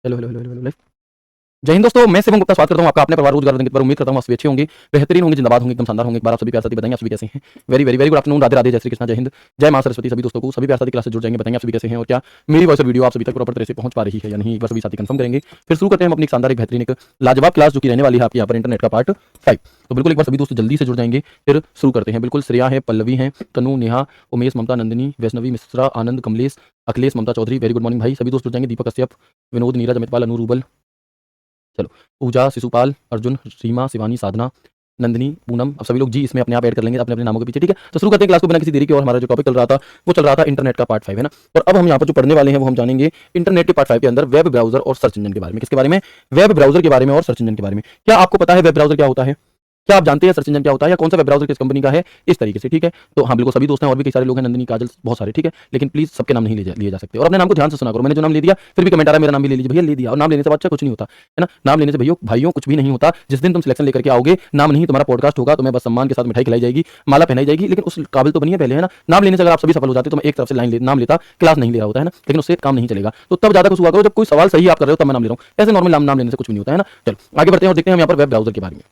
Hello hello hello hello hello. जय हिंद दोस्तों, मैं शिवम गुप्ता स्वागत करता हूं आपका अपने परिवार रोजगार रंगित पर। उम्मीद करता हूं आप सभी अच्छे होंगे, बेहतरीन होंगे, जिंदाबाद होंगे, एकदम शानदार होंगे। एक बार आप सभी प्यार साथी बताएंगे आप सभी कैसे हैं। Very very very good afternoon, Radhe Radhe, जय श्री कृष्णा, जय हिंद, जय मां सरस्वती। सभी दोस्तों को सभी प्यार साथी क्लास से जुड़ जाएंगे, बताएंगे आप सभी कैसे हैं और क्या मेरी वॉइस और वीडियो आप सभी तक प्रॉपर तरह से पहुंच पा रही है या नहीं। एक बार सभी साथी कंफर्म करेंगे, फिर शुरू करते हैं हम अपनी शानदार एक बेहतरीन एक लाजवाब क्लास जो कि रहने वाली है आपकी यहाँ पर इंटरनेट का पार्ट 5। तो बिल्कुल एक बार सभी दोस्त जल्दी से जुड़ जाएंगे, फिर शुरू करते हैं। बिल्कुल श्रेया है, पल्लवी है, तनु, नेहा, उमेश, ममता, नंदिनी, वैष्णवी, मिश्रा, आनंद, कमलेश, अखिलेश, ममता चौधरी, वेरी गुड मॉर्निंग भाई। सभी दोस्त जुड़ जाएंगे, दीपक कश्यप, विनोद, नीरज, अमितपाल, अनु, रूबल, चलो, पूजा, शिशुपाल, अर्जुन, सीमा, शिवानी, साधना, नंदिनी, पूनम, अब सभी लोग जी इसमें अपने आप ऐड कर लेंगे अपने अपने नामों के पीछे, ठीक है। तो शुरू करते हैं क्लास को बिना किसी देरी के। और हमारा जो टॉपिक चल रहा था वो चल रहा था इंटरनेट का पार्ट 5, है ना। और अब हम यहाँ पर जो पढ़ने वाले हैं वो हम जानेंगे इंटरनेट के पार्ट 5 के अंदर वेब ब्राउजर और सर्च इंजन के बारे में। किसके बारे में? वेब ब्राउजर के बारे में और सर्च इंजन के बारे में। क्या आपको पता है वेब ब्राउजर क्या होता है? क्या आप जानते हैं सर्च इंजन क्या होता है या कौन सा वेब ब्राउजर किस कंपनी का है? इस तरीके से, ठीक है। तो हाँ बिल्कुल सभी दोस्त हैं और भी कई सारे लोग हैं, नंदिनी, काजल, बहुत सारे, ठीक है। लेकिन प्लीज सबके नाम नहीं लिए जा सकते और अपने नाम को ध्यान से सुना करो। मैंने जो नाम ले दिया फिर भी कमेंट आ रहा है मेरा नाम भी ले लीजिए। भैया ले दिया, और नाम लेने से अच्छा कुछ नहीं होता है ना। नाम लेने से भाइयों कुछ भी नहीं होता। जिस दिन तुम सिलेक्शन लेकर के आओगे, नाम नहीं तुम्हारा पॉडकास्ट होगा, तुम्हें बस सम्मान के साथ मिठाई खिलाई जाएगी, माला पहनाई जाएगी, लेकिन उस काबिल तो बनिए पहले, है ना। नाम लेने से अगर आप सभी सफल हो जाते तो मैं एक तरफ से नाम लेता, क्लास नहीं ले रहा होता, है ना। लेकिन उससे काम नहीं चलेगा। तो तब ज्यादा कुछ हुआ करो जब कोई सवाल सही आप कर रहे हो तब मैं नाम ले रहा हूँ। ऐसे नॉर्मल नाम लेने से कुछ भी नहीं होता, है ना। चलो आगे बढ़ते हैं और देखते हैं हम यहाँ पर वेब ब्राउजर के बारे में।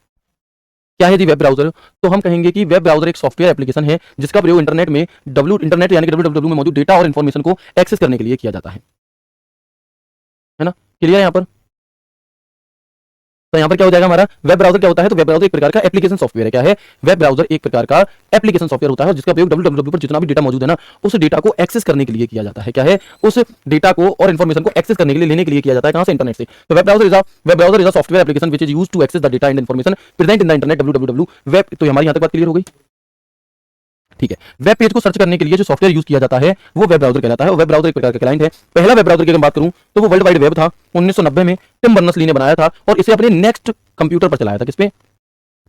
क्या है जी वेब ब्राउजर? तो हम कहेंगे कि वेब ब्राउजर एक सॉफ्टवेयर एप्लीकेशन है जिसका प्रयोग इंटरनेट में इंटरनेट यानी कि डब्ल्यू में मौजूद डेटा और इन्फॉर्मेशन को एक्सेस करने के लिए किया जाता है ना। क्लियर है यहाँ पर? तो यहाँ पर क्या हो जाएगा हमारा वेब ब्राउजर क्या होता है? तो वेब ब्राउजर एक प्रकार का एप्लीकेशन सॉफ्टवेयर है। क्या है? वेब ब्राउजर एक प्रकार का एप्लीकेशन सॉफ्टवेयर होता है जिसका प्रयोग www पर जितना भी डेटा मौजूद है ना उस डेटा को एक्सेस करने के लिए किया जाता है। क्या है? उस डेटा को और इन्फॉर्मेशन को एक्सेस करने के लिए लेने के लिए किया जाता है। कहां से? इंटरनेट से। तो web browser is a software application which is used to access the data and information present in the internet www web. तो हमारी यहां तक बात क्लियर हो गई, ठीक है। वेब पेज को सर्च करने के लिए जो सॉफ्टवेयर यूज किया जाता है वो वेब ब्राउजर कहलाता है। और वेब ब्राउजर एक प्रकार का क्लाइंट है। पहला वेब ब्राउजर की अगर बात करूं तो वो वर्ल्ड वाइड वेब था, 1990 में टिम बर्नर्स-ली ने बनाया था और इसे अपने नेक्स्ट कंप्यूटर पर चलाया था। किस पे?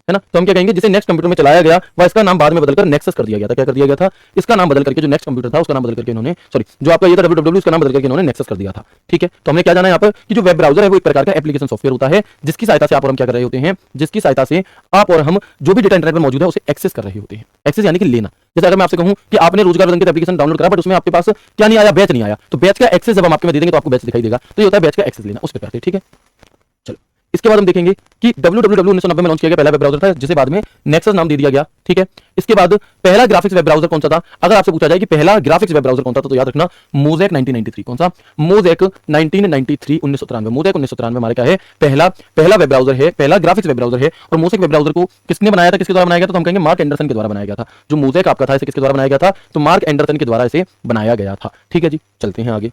है ना। तो हम क्या कहेंगे, जिसे नेक्स्ट कंप्यूटर में चलाया गया वह इसका नाम बाद में बदलकर नेक्सस कर दिया गया था। क्या कर दिया गया था? इसका नाम बदल करके जो नेक्स्ट कंप्यूटर था उसका नाम बदल करके इन्होंने, सॉरी जो आपका ये था www, उसका नाम बदल करके इन्होंने नेक्सस कर दिया था, ठीक है। तो हमने क्या जाना यहाँ पर कि जो वेब ब्राउजर है वो एक प्रकार का एप्लीकेशन सॉफ्टवेयर होता है जिसकी सहायता से आप और हम क्या कर रहे होते हैं, जिसकी सहायता से आप और हम जो भी डेटा इंटरनेट पर मौजूद है उसे एक्सेस कर रहे होते हैं। एक्सेस यानी कि लेना। जैसे अगर मैं आपसे कहूं कि आपने रोजगार रंगित एप्लीकेशन डाउनलोड करा बट उसमें आपके पास क्या नहीं आया, बैच नहीं आया, तो बैच का एक्सेस जब हम आपके में दे देंगे तो आपको बैच दिखाई देगा। तो ये होता है बैच का एक्सेस लेना, उस प्रकार से, ठीक है। इसके बाद हम देखेंगे कि www 1990 में लॉन्च किया गया पहला वेब ब्राउजर था जिसे बाद में नेक्सस नाम दे दिया गया, ठीक है। इसके बाद पहला ग्राफिक्स वेब ब्राउजर कौन सा था? अगर आपसे पूछा जाए कि पहला ग्राफिक्स वेब ब्राउजर कौन सा था तो याद रखना मोज़ेक 1993। कौन सा? मोज़ेक 1993, 1993। मोज़ेक 1993 हमारे क्या है? पहला वेब ब्राउजर है, पहला ग्राफिक्स वेब ब्राउजर है। और मोज़ेक वेब ब्राउजर को किसने बनाया था, किसके द्वारा बनाया गया था? तो हम कहेंगे मार्क एंडरसन के द्वारा बनाया गया था। जो मोज़ेक आपका था इसे किसके द्वारा बनाया गया था? तो मार्क एंडरसन के द्वारा इसे बनाया गया था, ठीक है जी। चलते हैं आगे।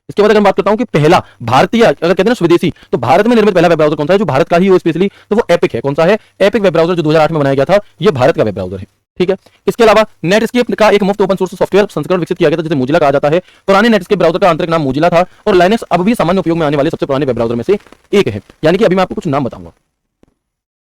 इसके बाद अगर मैं बात करता हूं कि पहला भारतीय, अगर कहते हैं ना स्वदेशी, तो भारत में निर्मित पहला वेब ब्राउजर कौन सा है जो भारत का ही हो स्पेशली? तो वो एपिक है। कौन सा है? एपिक वेब ब्राउजर जो 2008 में बनाया गया था, ये भारत का वेब ब्राउजर है, ठीक है। इसके अलावा नेटस्केप का एक मुफ्त ओपन सोर्स सॉफ्टवेयर संस्करण विकसित किया गया था जिसे मोजिला कहा जाता है। पुराने नेटस्केप ब्राउजर का आंतरिक नाम मोजिला था और लाइनक्स अब भी सामान्य उपयोग में आने वाले सबसे पुराने वेब ब्राउजर में से एक है। यानी कि अभी मैं आपको कुछ नाम बताऊंगा,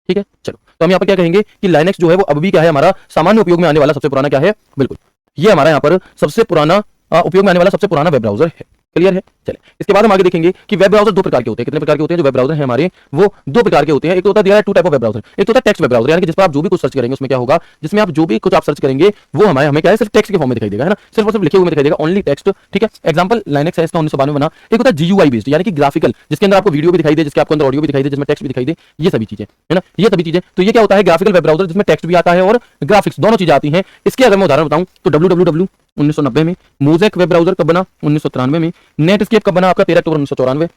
ठीक है। चलो तो हम यहाँ पर क्या कहेंगे कि लाइनक्स जो है वो अब भी क्या है, हमारा सामान्य उपयोग में आने वाला सबसे पुराना क्या है? बिल्कुल ये हमारा यहाँ पर सबसे पुराना उपयोग में आने वाला सबसे पुराना वेब ब्राउजर है। क्लियर है? चले इसके बाद हम आगे देखेंगे कि वेब ब्राउजर दो प्रकार के होते हैं। कितने प्रकार के होते हैं जो वेब ब्राउजर है हमारे? वो दो प्रकार के होते हैं। एक तो होता है two type of web browser. एक तो होता है टेक्स्ट वेब ब्राउजर, यानी कि जिस पर आप जो भी कुछ सर्च करेंगे उसमें क्या होगा, जिसमें आप जो भी कुछ आप सर्च करेंगे वो हमें क्या है, सिर्फ टेक्स्ट के फॉर्म में दिखाई देगा, है ना। सिर्फ और सिर्फ लिखे हुए में दिखाई देगा, ओनली टेक्स्ट, ठीक है। एग्जांपल लाइनक्स है, इसका 1992 बना। एक होता है जीयूआई बेस्ड, यानी कि ग्राफिकल, जिसके अंदर आपको वीडियो भी दिखाई दे, जिसके आपको अंदर ऑडियो भी दिखाई दे, जिसमें टेक्स्ट भी दिखाई दे, ये सभी चीजें, है ना। ये सभी चीजें, तो ये क्या होता है? ग्राफिकल वेब ब्राउजर जिसमें टेक्स्ट भी आता है और ग्राफिक्स दोनों चीजें आती हैं। इसके अगर मैं उदाहरण बताऊं तो www 1990 में, मोज़ेक वेब ब्राउजर कब बना? 1993 में। नेटस्केप कब बना? आपका 13 अक्टूबर 1994।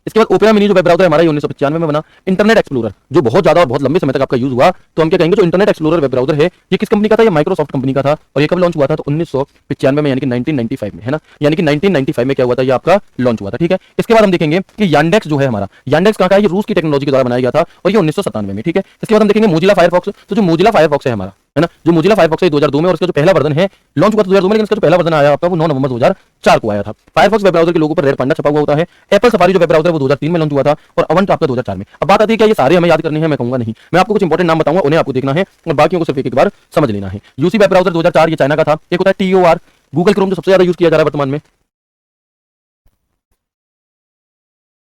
इसके बाद ओपेरा मिनी जो वेब ब्राउजर है हमारा 1995 में बना। इंटरनेट एक्सप्लोरर जो बहुत ज्यादा और बहुत लंबे समय तक आपका यूज हुआ, तो हम क्या कहेंगे जो इंटरनेट एक्सप्लोरर वेब ब्राउजर है ये किस कंपनी का था? ये माइक्रोसॉफ्ट कंपनी का था। और ये कब लॉन्च हुआ था? तो 1995 में, यानी कि 1995 में, है ना। यानी कि 1995 में क्या हुआ था? ये आपका लॉन्च हुआ था, ठीक है। इसके बाद हम देखेंगे कि यांडेक्स जो है हमारा, यांडेक्स कहाँ का है? ये रूस की टेक्नोलॉजी के द्वारा बनाया गया था और ये 1997 में, ठीक है। इसके बाद हम देखेंगे मोजिला फायरफॉक्स। तो जो मोजिला फायरफॉक्स है हमारा, है ना, जो मोजिला फायरफॉक्स है 2002 में, और इसका जो पहला वर्जन है लॉन्च हुआ था 2002 में, लेकिन इसका जो पहला वर्जन आया आपका वो 9 नवंबर 2004 को आया था। फायरफॉक्स वेब ब्राउजर के लोगो पर रेड पांडा छपा हुआ होता है। एप्पल सफारी जो वेब ब्राउजर है वो 2003 में लॉन्च हुआ था और अवंट आपका 2004 में। अब बात आती है क्या ये सारे हमें याद करने हैं? मैं कहूंगा नहीं, मैं आपको कुछ इंपॉर्टेंट नाम बताऊंगा, उन्हें आपको देखना है और बाकियों को सिर्फ एक बार समझ लेना है। यूसी वेब ब्राउजर 2004 ये चाइना का था। एक होता है टीओआर, गूगल क्रोम जो सबसे ज्यादा यूज किया जा रहा है वर्तमान में।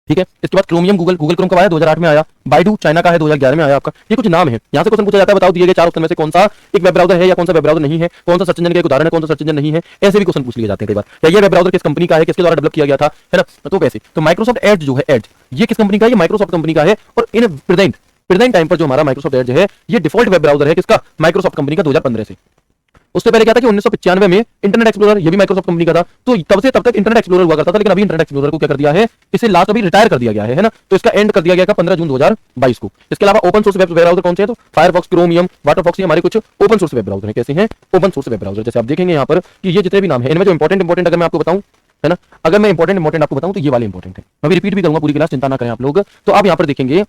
ठीक है। इसके बाद क्रोमियम गूगल क्रोम कब आया? 2008 में आया। बाइडू चाइना का है, 2011 में आया आपका। ये कुछ नाम है। यहाँ से क्वेश्चन पूछा जाता है, बताओ दिए गए 4 ऑप्शन में से कौन सा एक वेब ब्राउजर है या कौन सा वेब ब्राउजर नहीं है, कौन सा सर्च इंजन का एक उदाहरण है, कौन सा सर्च इंजन नहीं है। ऐसे भी क्वेश्चन पूछ लिए जाते हैं कई बार। या ये वेब ब्राउजर किस कंपनी का है, किसके द्वारा डेवलप किया गया था, है ना। तो कैसे, तो माइक्रोसॉफ्ट एज जो है, एज ये किस कंपनी का है? ये माइक्रोसॉफ्ट कंपनी का है। और इन प्रेजेंट टाइम पर जो हमारा माइक्रोसॉफ्ट एज है, ये डिफॉल्ट वेब ब्राउजर है किसका? माइक्रोसॉफ्ट कंपनी का, 2015 से। उससे पहले क्या था कि 1995 में इंटरनेट एक्सप्लोरर, ये भी माइक्रोसॉफ्ट कंपनी का था। तो तब से तब तक इंटरनेट एक्सप्लोरर हुआ करता था, लेकिन अभी इंटरनेट एक्सप्लोरर को क्या कर दिया है, इसे लास्ट अभी रिटायर कर दिया गया है ना। तो इसका एंड कर दिया गया 15 जून 2022 को। इसके अलावा ओपन सोर्स वेब ब्राउजर कौन से हैं? तो फायरफॉक्स, क्रोमियम, वाटरफॉक्स, ये हमारे कुछ ओपन सोर्स वेब ब्राउजर हैं। कैसे हैं? Open source web browser. जैसे आप देखेंगे यहाँ पर कि ये जितने भी नाम है, इनमें जो इंपॉर्टेंट अगर मैं आपको बताऊं, है ना, अगर मैं इंपॉर्टेंट आपको बताऊं तो ये वाले इंपॉर्टेंट है। मैं भी रिपीट भी करूंगा पूरी क्लास, चिंता ना करें आप लोग। तो आप यहाँ पर देखेंगे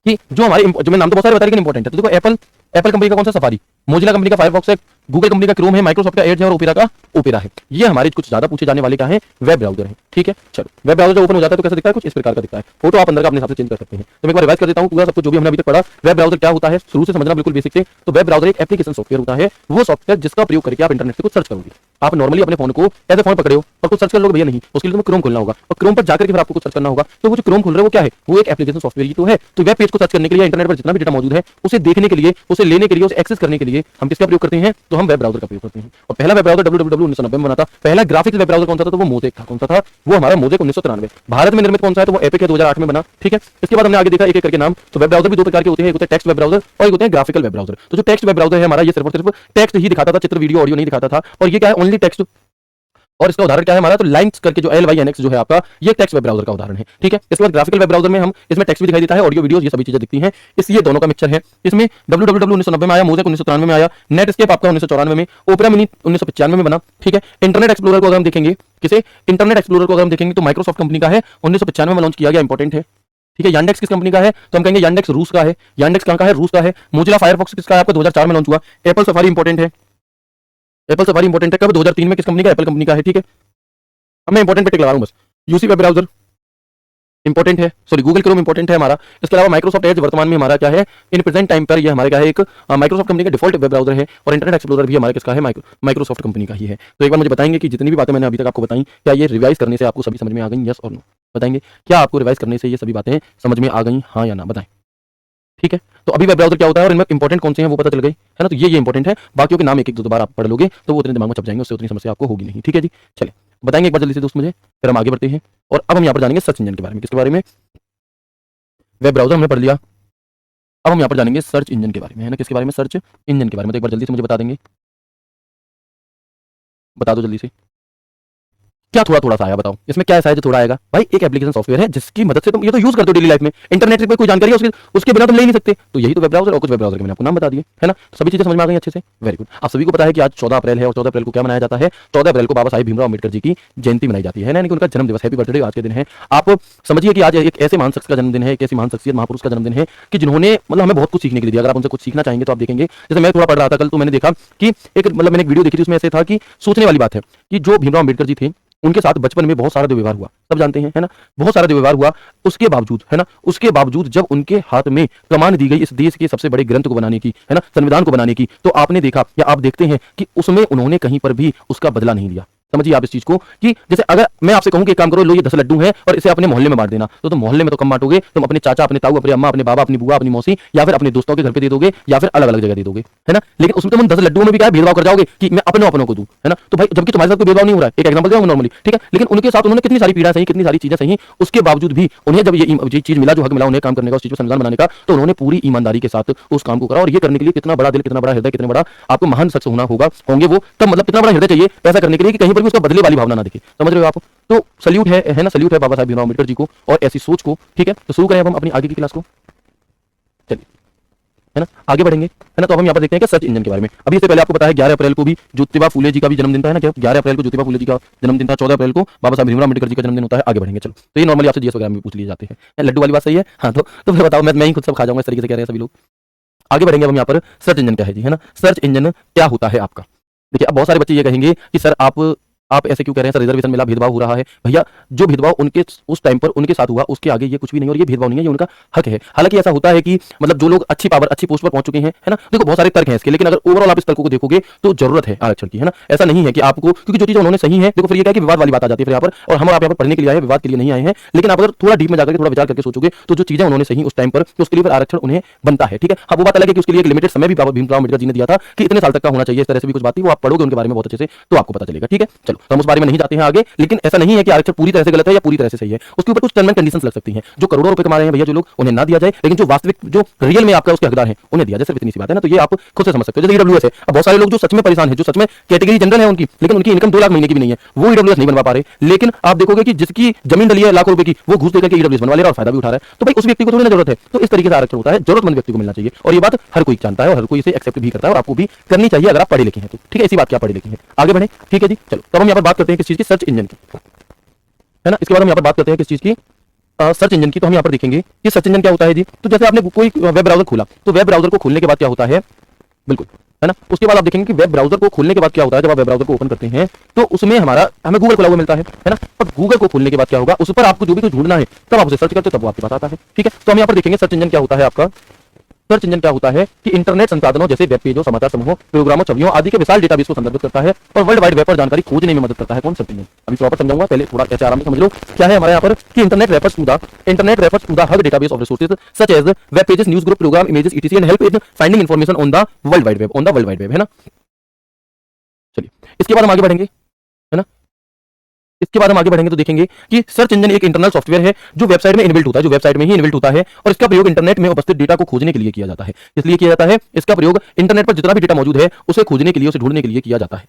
कि जो हमारे, जो मैं नाम तो बहुत सारे बता रहे लेकिन इंपॉर्टेंट है। तो देखो, एप्पल कंपनी का कौन सा? सफारी। मोजिला कंपनी का फायरफॉक्स है। गूगल कंपनी का क्रोम है। माइक्रोसॉफ्ट का एज है। और ओपेरा का ओपेरा है। ये हमारे कुछ ज्यादा पूछे जाने वाले क्या है? वेब ब्राउजर है। ठीक है, चलो। वेब ब्राउजर जो ओपन हो जाता है तो कैसा दिखता है? कुछ इस प्रकार का दिखता है। फोटो आप अंदर का अपने हिसाब से चेंज कर सकते हैं। तो मैं एक बार रिवाइज कर देता हूं पूरा सब कुछ जो भी हमने अभी तक पढ़ा। वेब ब्राउजर क्या होता है, शुरू से समझना बिल्कुल बेसिक से। तो वेब ब्राउजर एक एप्लीकेशन सॉफ्टवेयर होता है, वो सॉफ्टवेयर जिसका प्रयोग करके आप इंटरनेट से कुछ सर्च करोगे। आप नॉर्मली अपने फोन को ऐसे फोन पकड़े हो और कुछ सर्च कर लोगे, भैया नहीं, उसके लिए तुम्हें क्रोम खोलना होगा और क्रोम पर जाकर के फिर आपको कुछ सर्च करना होगा। तो वो जो क्रोम खोल रहे हो वो क्या है? वो एक एप्लीकेशन सॉफ्टवेयर ही तो है। तो वेब पेज को सर्च करने के लिए, इंटरनेट पर जितना भी डेटा मौजूद है उसे देखने के लिए, उसे लेने के लिए, उसे एक्सेस करने के लिए हम किसका प्रयोग करते हैं? तो हम वेब ब्राउजर का प्रयोग करते हैं। और पहला वेब ब्राउजर www 1990 में बना था। पहला ग्राफिक्स वेब ब्राउजर कौन सा था? तो वो मोजेक था। कौन सा था? वो हमारा मोजेक 1993। भारत में निर्मित कौन सा है? तो वो एपिक है, 2008 में बना। ठीक है, इसके बाद हमने आगे देखा एक एक करके नाम। तो वेब ब्राउजर भी दो प्रकार के होते हैं, एक होता है टेक्स्ट वेब ब्राउजर और एक होते हैं ग्राफिकल वेब ब्राउजर। तो जो टेक्स्ट वेब ब्राउजर है हमारा, ये सिर्फ और सिर्फ टेक्स्ट ही दिखाता था, चित्र, वीडियो, ऑडियो नहीं दिखाता था। और ये क्या है? Only text. और इसका उदाहरण क्या है हमारा? तो लाइन्स करके जो LYNX जो है आपका, ये टेक्स्ट वेब ब्राउजर का उदाहरण है। ठीक है, इसके बाद ग्राफिकल वेब ब्राउजर में हम, इसमें टेक्स्ट भी दिखाई देता है, ऑडियो, वीडियो, ये सभी चीजें दिखती हैं। इस ये दोनों का मिक्सचर है। इसमें www 1990 में आया, मोजेक 1993 में आया, नेटस्केप आपका 1994 में, ओपेरा मिनी 1995 में बना। ठीक है, इंटरनेट एक्सप्लोरर को अगर हम देखेंगे, किसे? इंटरनेट एक्सप्लोरर को अगर हम देखेंगे तो माइक्रोसॉफ्ट कंपनी का है, 1995 में लॉन्च किया गया, इंपॉर्टेंट है। ठीक है, यांडेक्स किस कंपनी का है? तो हम कहेंगे यांडेक्स रूस का है। यांडेक्स कहां का है? रूस का है। मोजिला फायरफॉक्स किसका है? आपका 2004 में लॉन्च हुआ। एप्पल सफारी इंपॉर्टेंट है। एप्पल सफारी इंपॉर्टेंट है कब? 2003 में। किस कंपनी का? एप्पल कंपनी का है। ठीक है, अब मैं इंपॉर्टेंट पे टिक लगा रहा हूं बस। यूसी वेब ब्राउजर इंपॉर्टेंट है, सॉरी गूगल क्रोम इंपॉर्टेंट है हमारा। इसके अलावा माइक्रोसॉफ्ट एज वर्तमान में हमारा क्या है? इन प्रेजेंट टाइम पर ये हमारे क्या है? एक माइक्रोसॉफ्ट कंपनी का डिफॉल्ट वेब ब्राउजर है। और इंटरनेट एक्सप्लोरर भी हमारे किसका है? माइक्रोसॉफ्ट कंपनी का ही है। तो एक बार मुझे बताएंगे कि जितनी भी बातें मैंने अभी तक आपको बताई, क्या ये रिवाइज करने से आपको सभी समझ में आ गई? यस और नो बताएंगे। क्या आपको रिवाइज करने से ये सभी बातें समझ में आ गई? हाँ या ना बताएं। ठीक है, तो अभी वेब ब्राउजर क्या होता है और इनमें इंपॉर्टेंट कौन से हैं वो पता चल गई, है ना। तो ये इंपॉर्टेंट है, बाकियों के नाम एक एक दो बार आप पढ़ लोगे तो वो उतने दिमाग में छप जाएंगे, उससे उतनी समस्या आपको होगी नहीं। ठीक है जी, चलिए बताएंगे एक बार जल्दी से दोस्त मुझे, फिर हम आगे बढ़ते हैं। और अब हम यहाँ पर जानेंगे सर्च इंजन के बारे में। किसके बारे में? वेब ब्राउजर हमने पढ़ लिया, अब हम यहाँ पर जानेंगे सर्च इंजन के बारे में, है ना। किसके बारे में? सर्च इंजन के बारे में। तो एक बार जल्दी से मुझे बता देंगे, बता दो जल्दी से। क्या थोड़ा थोड़ा सा आया बताओ, इसमें क्या ऐसा है जो थोड़ा आएगा? भाई एक एप्लीकेशन सॉफ्टवेयर है जिसकी मदद से तुम ये तो यूज करते हो डेली लाइफ में, इंटरनेट पे कोई जानकारी है उसके बिना तुम ले नहीं सकते। तो यही तो वेब ब्राउजर, और कुछ वेब ब्राउजर के मैंने आपको नाम बता दिए, है ना। सभी चीजें समझ में आ गई अच्छे से, वेरी गुड। आप सभी को पता है कि आज 14 अप्रैल है और 14 अप्रैल को क्या मनाया जाता है? 14 अप्रैल को बाबा साहेब भीमराव अम्बेडकर जी की जयंती मनाई जाती है ना, यानी कि उनका जन्म दिवस, हैप्पी बर्थडे आज के दिन है। आप समझिए कि आज एक ऐसे महान शख्स का जन्मदिन है, एक ऐसी महान शख्सियत, महापुरुष का जन्मदिन है कि जिन्होंने मतलब हमें बहुत कुछ सीखने के लिए दिया। अगर आप उनसे कुछ सीखना चाहेंगे तो आप देखेंगे, जैसे मैं थोड़ा पढ़ रहा था कल, तो मैंने देखा कि एक मतलब मैंने एक वीडियो देखी थी, उसमें ऐसे था कि सोचने वाली बात है कि जो भीमराव अम्बेडकर जी थे उनके साथ बचपन में बहुत सारा दुर्व्यवहार हुआ, सब जानते हैं, है ना। बहुत सारा दुर्व्यवहार हुआ, उसके बावजूद, है ना, उसके बावजूद जब उनके हाथ में कमान दी गई इस देश के सबसे बड़े ग्रंथ को बनाने की, है ना, संविधान को बनाने की, तो आपने देखा या आप देखते हैं कि उसमें उन्होंने कहीं पर भी उसका बदला नहीं लिया। समझिए आप इस चीज को कि जैसे अगर मैं आपसे कहूं कि एक काम करो, लो ये 10 लड्डू हैं और इसे अपने मोहल्ले में बांट देना, तो तुम मोहल्ले में तो कम बांटोगे, तुम अपने चाचा, अपने ताऊ, अपने अम्मा, अपने बाबा, अपनी बुआ, अपनी मौसी या फिर अपने दोस्तों के घर पे दे दोगे या फिर अलग अलग जगह दे दोगे, है ना। लेकिन उसमें तुम 10 लड्डुओं में भी क्या है? भेदभाव कर जाओगे कि मैं अपनों को दूं, है ना। तो भाई जबकि तुम्हारे साथ कोई भेदभाव नहीं हो रहा है, एक एग्जांपल दूं नॉर्मली, ठीक है, लेकिन उनके साथ उन्होंने कितनी सारी पीड़ा सही, कितनी सारी चीजें सही, उसके बावजूद भी उन्हें जब ये चीज मिला, जो हक मिला उन्हें काम करने का, उस चीज को संविधान बनाने का, तो उन्होंने पूरी ईमानदारी के साथ उस काम को करा। और ये करने के लिए कितना बड़ा दिल, कितना बड़ा हृदय, कितना बड़ा आपको महान शख्स होंगे वो, तब मतलब कितना बड़ा हृदय चाहिए ऐसा करने के लिए कि कहीं पर भी उसका बदले वाली भावना ना दिखे। समझ रहे हो आप? तो सल्यूट है ना, सल्यूट है बाबा साहब भीमराव अम्बेडकर जी को और ऐसी सोच को। ठीक है, तो शुरू करें अब हम अपनी आगे की क्लास को, चलिए, है ना, आगे बढ़ेंगे, है ना। तो अब हम यहाँ पर देखते हैं कि सर्च इंजन के बारे में। अभी इससे पहले आपको पता है 11 अप्रैल को भी ज्योतिबा फूले जी का भी जन्मदिन था, है ना। क्या 11 अप्रैल को ज्योतिबा फूले जी का जन्मदिन था, 14 अप्रैल को बाबा साहब भीमराव अम्बेडकर जी का जन्मदिन होता है। आगे बढ़ेंगे, चलो। तो ये नॉर्मली आपसे जीएस वगैरह में पूछ लिए जाते हैं, लड्डू वाली बात सही है। हाँ, तो फिर बताओ, मैं ही खुद सब खा जाऊंगा, इस तरीके से कह रहे हैं सभी लोग। आगे बढ़ेंगे अब हम यहाँ पर, सर्च इंजन क्या है जी, है ना। सर्च इंजन क्या होता है आपका? देखिए, अब बहुत सारे बच्चे ये कहेंगे कि सर आप ऐसे क्यों कह रहे हैं सर रिजर्वेशन मिला, भेदभाव हो रहा है? भैया जो भेदभाव उनके उस टाइम पर उनके साथ हुआ, उसके आगे ये कुछ भी नहीं, और ये भेदभाव नहीं है, ये उनका हक है। हालांकि ऐसा होता है कि मतलब जो लोग अच्छी पावर, अच्छी पोस्ट पर पहुंच चुके हैं, है ना, देखो बहुत सारे तर्क हैं इसके, लेकिन अगर ओवरऑल आप इस तर्क को देखोगे तो जरूरत है आरक्षण की, है ना। ऐसा नहीं है कि आपको, क्योंकि जो चीजें उन्होंने सही है, देखो फिर ये क्या है कि विवाद वाली बात आ जाती है फिर यहाँ पर, और हम आप यहाँ पर पढ़ने के लिए आए हैं, विवाद के लिए नहीं आए हैं। लेकिन आप अगर थोड़ा डीप में जाकर थोड़ा विचार करके सोचोगे तो जो चीजें उन्होंने सही उस टाइम पर, तो उसके लिए फिर आरक्षण उन्हें बनता है, ठीक है। हाँ वो बात अलग है कि उसके लिए एक लिमिटेड समय भी बाबा भीमराव अम्बेडकर जी ने दिया था कि इतने साल तक का होना चाहिए, इस तरह से भी कुछ बात थी, वो आप पढ़ोगे उनके बारे में बहुत अच्छे से तो आपको पता चलेगा, ठीक है। चलो तो हम उस बारे में नहीं जाते हैं आगे, लेकिन ऐसा नहीं है कि आरक्षण पूरी तरह से गलत है या पूरी तरह से सही है, उसके ऊपर कुछ टर्म एंड कंडीशंस लग सकती हैं। जो करोड़ों रुपए कमा रहे हैं भैया जो लोग, उन्हें ना दिया जाए, लेकिन जो वास्तविक जो रियल में आपका उसके हकदार हैं उन्हें दिया जाए, सिर्फ इतनी सी बात है ना। तो ये आप खुद से समझ सकते हो। जैसे ईडब्ल्यूएस है, अब बहुत सारे लोग जो सच में परेशान हैं, जो सच में कैटेगरी जनरल है उनकी, लेकिन उनकी इनकम 2 लाख महीने की भी नहीं है, वो ईडब्ल्यूएस नहीं बनवा पा रहे। लेकिन आप देखोगे कि जिसकी जमीन डली है लाखों रुपए की, वो घूस देकर के ईडब्ल्यूएस बनवा ले रहा है और फायदा भी उठा रहा है। तो भाई उस व्यक्ति को थोड़ी ना जरूरत है। तो इस तरीके से आरक्षण होता है, जरूरतमंद व्यक्ति को मिलना चाहिए, और ये बात हर कोई जानता है और हर कोई इसे एक्सेप्ट भी करता है, और आपको भी करनी चाहिए अगर आप पढ़े लिखे हैं तो, ठीक है। इसी बात की आप पढ़े लिखे हैं, आगे बढ़े, ठीक है जी। चलो तब हम यहाँ पर बात करते हैं किस चीज की, सर्च इंजन की, है ना। इसके बाद हम यहाँ पर बात करते हैं किस चीज की, सर्च इंजन की। तो हम यहाँ पर देखेंगे कि सर्च इंजन क्या होता है जी। तो जैसे आपने कोई वेब ब्राउजर खोला, तो वेब ब्राउजर को खोलने के बाद क्या होता है, बिल्कुल, है ना। उसके बाद आप देखेंगे कि वेब ब्राउजर को खोलने के बाद क्या होता है, जब आप वेब ब्राउजर को ओपन करते हैं तो उसमें हमें गूगल खुला हुआ मिलता है ना। और गूगल को खोलने के बाद क्या होगा, उस पर आपको जो भी कुछ ढूंढना है तब आप उसे सर्च करते हो, तब वो आपके पास आता है, ठीक है। तो हम यहाँ पर देखेंगे सर्च इंजन क्या होता है आपका। सर्च इंजन क्या होता है कि इंटरनेट संसाधनों जैसे वेब पेजों, समाचार समूहों, प्रोग्रामों, छवियों आदि के विशाल डेटाबेस को संदर्भित करता है और वर्ल्ड वाइड वेब पर जानकारी खोजने में मदद करता है। कौन सर्च इंजन, अभी प्रॉपर समझाऊंगा, पहले थोड़ा ऐसे आराम से समझ लो क्या है हमारे यहाँ पर कि internet refers to the huge database of resources such as web pages, news group, program, images etc and help in finding information on the world wide web, है ना। चलिए इसके बाद हम आगे बढ़ेंगे, है ना। इसके बाद हम आगे बढ़ेंगे तो देखेंगे कि सर्च इंजन एक इंटरनल सॉफ्टवेयर है जो वेबसाइट में इनबिल्ट होता है, जो वेबसाइट में ही इनबिल्ट होता है, और इसका प्रयोग इंटरनेट में उपस्थित डेटा को खोजने के लिए किया जाता है। इसलिए किया जाता है, इसका प्रयोग इंटरनेट पर जितना भी डेटा मौजूद है उसे खोजने के लिए, उसे ढूंढने के लिए किया जाता है।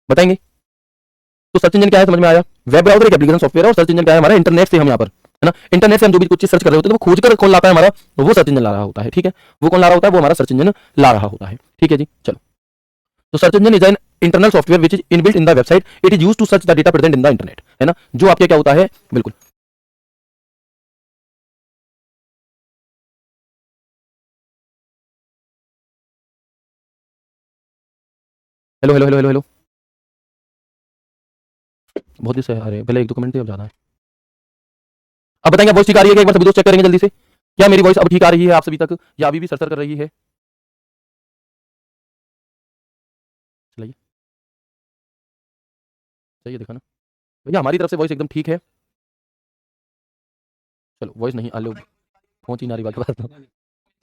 बताएंगे तो सर्च इंजन क्या है, समझ में आया। वेब ब्राउजर एक एप्लीकेशन सॉफ्टवेयर है, और सर्च इंजन क्या है हमारा, इंटरनेट से हम यहाँ पर, है ना, इंटरनेट से हम जो भी कुछ चीज सर्च कर रहे होते हैं तो वो खोज कर कौन लाता है हमारा, वो सर्च इंजन ला रहा होता है, ठीक है। वो कौन ला रहा होता है, वो हमारा सर्च इंजन ला रहा होता है, ठीक है जी। चलो तो search engine is an internal software which is inbuilt in the website, it is used to search the data present in the internet, है ना। जो आपके क्या होता है, बिल्कुल, hello hello hello hello hello, बहुत ही से आ रहे हैं, पहले एक दो कमेंट थे, अब ज्यादा है। अब बताएंगे वॉइस ठीक आ रही है क्या, एक बार सभी दोस्त चेक करेंगे जल्दी से, क्या मेरी वॉइस अब ठीक आ रही है आप सभी तक, या अभी भी सरसर कर रही है। चलिए सही है, देखा ना भैया, हमारी तरफ से वॉइस एकदम ठीक है। चलो वॉइस नहीं, आलो पहुंच ही ना रही बात के बाद,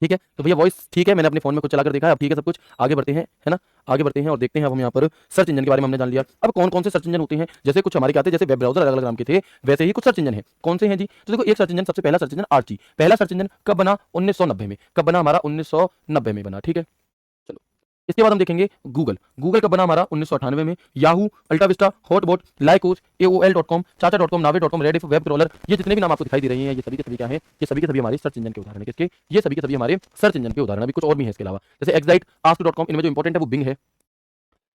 ठीक है। तो भैया वॉइस ठीक है, मैंने अपने फोन में कुछ चला कर देखा है, अब ठीक है सब कुछ। आगे बढ़ते हैं, है ना, आगे बढ़ते हैं और देखते हैं अब हम यहाँ पर सर्च इंजन के बारे में हमने जान लिया। अब कौन कौन से सर्च इंजन होते हैं, जैसे कुछ हमारे क्या आते हैं, जैसे वेब ब्राउजर अलग अलग नाम के थे, वैसे ही कुछ सर्च इंजन है। कौन से हैं जी, तो देखो एक सर्च इंजन, सबसे पहला सर्च इंजन आर्ची। पहला सर्च इंजन कब बना, 1990 में। कब बना हमारा, 1990 में बना, ठीक है। चलो इसके बाद हम देखेंगे गूगल। गूगल कब बना हमारा, 1998 में। Yahoo, AltaVista, HotBot, Lycos, AOL.com, चाचा.com, नावे.com, रेडिफ, वेब क्रॉलर, ये जितने भी नाम आपको दिखाई दे रहे हैं, ये सभी के सभी क्या है, ये सभी के सभी हमारे सर्च इंजन के उदाहरण है। किसके, ये सभी के सभी हमारे सर्च इंजन के उदाहरण। अभी कुछ और भी है इसके अलावा, जैसे एक्साइट, आस्क.com, इनमें जो इंपॉर्टेंट है वो बिंग है।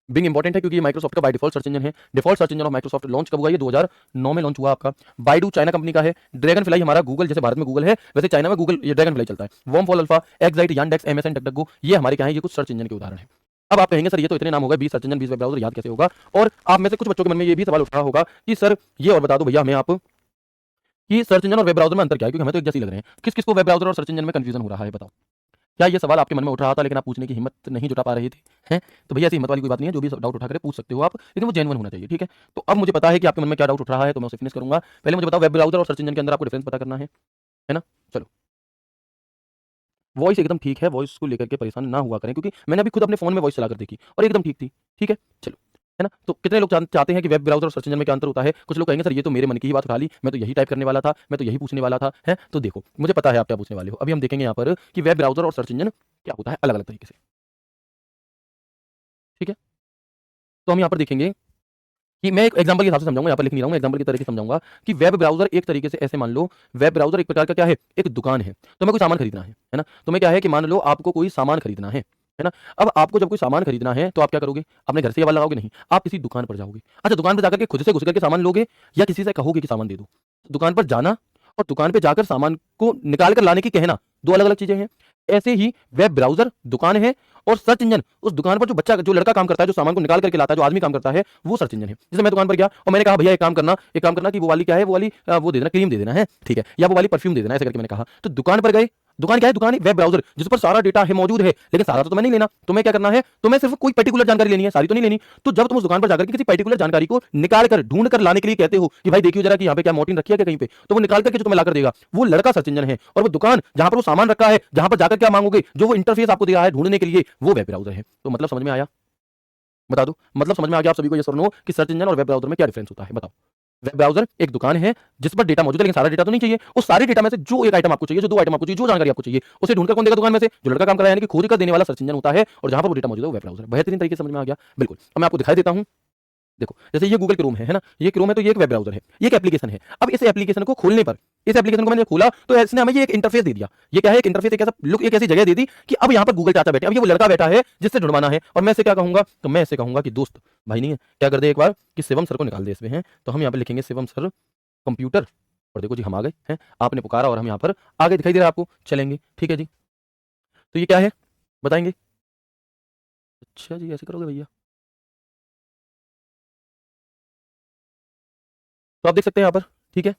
बिंग इंपॉर्टेंट है क्योंकि ये माइक्रोसॉफ्ट का बाय डिफॉल्ट सर्च इंजन है। Default search engine of Microsoft launch कब हुआ, ये 2009 में लॉन्च हुआ आपका। बाइडू चाइना कंपनी का है। ड्रैगन फ्लाई हमारा गूगल, जैसे भारत में गूगल है वैसे चाइना में गूगल, ये ड्रैगन फ्लाई चलता है। Wolfram Alpha, Excite, Yandex, MSN, DuckDuckGo, ये हमारे क्या है, ये कुछ सर्च इंजन के उदाहरण है। अब आप कहेंगे सर ये तो इतने नाम हो गए, 20 सर्च इंजन, 20 वेब ब्राउजर, याद कैसे होगा। और आप में से कुछ बच्चों के मन में ये भी सवाल उठ रहा होगा कि सर ये और बता दो भैया हमें आप कि सर्च इंजन और वेब ब्राउजर में अंतर क्या है, क्योंकि हमें तो एक जैसे ही लग रहे हैं। किस किस को वेब ब्राउजर और सर्च इंजन में कंफ्यूजन हो रहा है, बताओ। क्या ये सवाल आपके मन में उठ रहा था लेकिन आप पूछने की हिम्मत नहीं जुटा पा रहे थे, हैं? तो भैया ऐसी हिम्मत वाली कोई बात नहीं है, जो भी डाउट उठा कर पूछ सकते हो आप, लेकिन वो जेन्युइन होना चाहिए, ठीक है। तो अब मुझे पता है कि आपके मन में क्या डाउट उठ रहा है, तो मैं उसे फिनिश करूंगा। पहले मुझे बताओ वेब ब्राउजर और सर्च इंजन के अंदर आपको डिफरेंस पता करना है ना। चलो वॉइस एकदम ठीक है, वॉइस को लेकर के परेशान ना हुआ करें, क्योंकि मैंने अभी खुद अपने फोन में वॉइस चलाकर देखी और एकदम ठीक थी, ठीक है। चलो, है ना। तो कितने लोग चाहते हैं कि वेब ब्राउजर और सर्च इंजन में क्या अंतर होता है। कुछ लोग कहेंगे सर ये तो मेरे मन की ही बात उठा ली, मैं तो यही टाइप करने वाला था, मैं तो यही पूछने वाला था, है। तो देखो मुझे पता है आप क्या पूछने वाले हो। अभी हम देखेंगे यहाँ पर कि वेब ब्राउजर और सर्च इंजन क्या होता है अलग अलग तरीके से, ठीक है। तो हम यहाँ पर देखेंगे कि मैं एक एग्जांपल के हिसाब से समझाऊंगा, यहाँ पर लिख नहीं रहा हूँ, एग्जांपल की तरीके से समझाऊंगा कि वेब ब्राउजर एक तरीके से ऐसे मान लो, वेब ब्राउजर एक प्रकार का क्या है, एक दुकान है। तो मैं कोई सामान खरीदना है ना। तो मैं क्या है कि मान लो आपको कोई सामान खरीदना है ना। अब आपको जब कोई सामान खरीदना है तो आप क्या करोगे, अपने घर से ये वाला लगाओगे नहीं, आप किसी दुकान पर जाओगे। अच्छा दुकान पर जाकर के खुद से घुस करके सामान लोगे या किसी से कहोगे कि सामान दे दो। दुकान पर जाना और दुकान पर जाकर सामान को निकाल कर लाने की कहना, दो अलग अलग चीजें हैं। ऐसे ही वेब ब्राउजर दुकान है और सर्च इंजन उस दुकान पर जो बच्चा जो लड़का काम करता है, जो सामान को निकाल करके लाता है, जो आदमी काम करता है, वो सर्च इंजन है। जैसे मैं दुकान पर गया और मैंने कहा भैया एक काम करना कि वो वाली क्या है, वो वाली वो दे देना, क्रीम दे देना है, ठीक है, या वो वाली परफ्यूम दे देना, ऐसे करके मैंने कहा। तो दुकान पर गए, दुकान क्या है, दुकान है वेब ब्राउजर जिस पर सारा डेटा है मौजूद है, लेकिन सारा तो तुम्हें नहीं लेना। तुम्हें क्या करना है, तुम्हें सिर्फ कोई पर्टिकुलर जानकारी लेनी है, सारी तो नहीं लेनी। तो जब तुम उस दुकान पर जाकर किसी पर्टिकुलर जानकारी को निकाल कर ढूंढ कर लाने के लिए कहते हो कि भाई देखियो जरा कि यहाँ पे क्या मोर्टिन रखी है क्या कहीं पे, तो वो निकाल करके जो तुम्हें लाकर देगा वो लड़का सर्च इंजन है, और वो दुकान जहां पर वो सामान रखा है, जहां पर जाकर क्या मांगोगे, जो वो इंटरफेस आपको दिया है ढूंढने के लिए, वो वेब ब्राउजर है। तो मतलब समझ में आया? बता दो, मतलब समझ में आ गया आप सभी को, ये और नो कि सर्च इंजन और वेब ब्राउजर में क्या डिफरेंस होता है, बताओ। वेब ब्राउजर एक दुकान है जिस पर डेटा मौजूद है, लेकिन सारा डेटा तो नहीं चाहिए। उस सारे डेटा में से जो एक आइटम आपको चाहिए, जो दो आइटम आपको चाहिए, जो जानकारी आपको चाहिए, उसे ढूंढकर कौन देगा दुकान में से, जो लड़का काम कर रहा है, यानी कि खोज कर देने वाला सर्च इंजन होता है, और जहां पर वो डेटा मौजूद है वो वेब ब्राउजर। बेहतरीन तरीके से समझ में आ गया, बिल्कुल। अब मैं आपको दिखाई देता हूं, देखो जैसे ये गूगल क्रोम है ना, ये क्रोम है, तो ये एक वेब ब्राउजर है, ये एक एप्लीकेशन है। अब इस एप्लीकेशन को खोलने पर, इस एप्लीकेशन को मैंने खोला तो इसने हमें ये एक इंटरफेस दे दिया। ये क्या है, एक इंटरफेस, एक ऐसा लुक, एक ऐसी जगह दे दी कि अब यहाँ पर गूगल चाचा बैठे, अब ये वो लड़का बैठा है जिससे ढूंढवाना है, और मैं इसे क्या कहूंगा, तो मैं इसे कहूंगा कि दोस्त भाई नहीं है, क्या कर दे एक बार कि शिवम सर को निकाल दे इसमें है। तो हम यहाँ पर लिखेंगे शिवम सर कंप्यूटर, और देखो जी हम आ गए हैं, आपने पुकारा और हम यहाँ पर आगे दिखाई दे रहा है आपको, चलेंगे, ठीक है जी। तो ये क्या है बताएंगे? अच्छा जी, ऐसे करोगे भैया? तो आप देख सकते हैं यहाँ पर, ठीक है,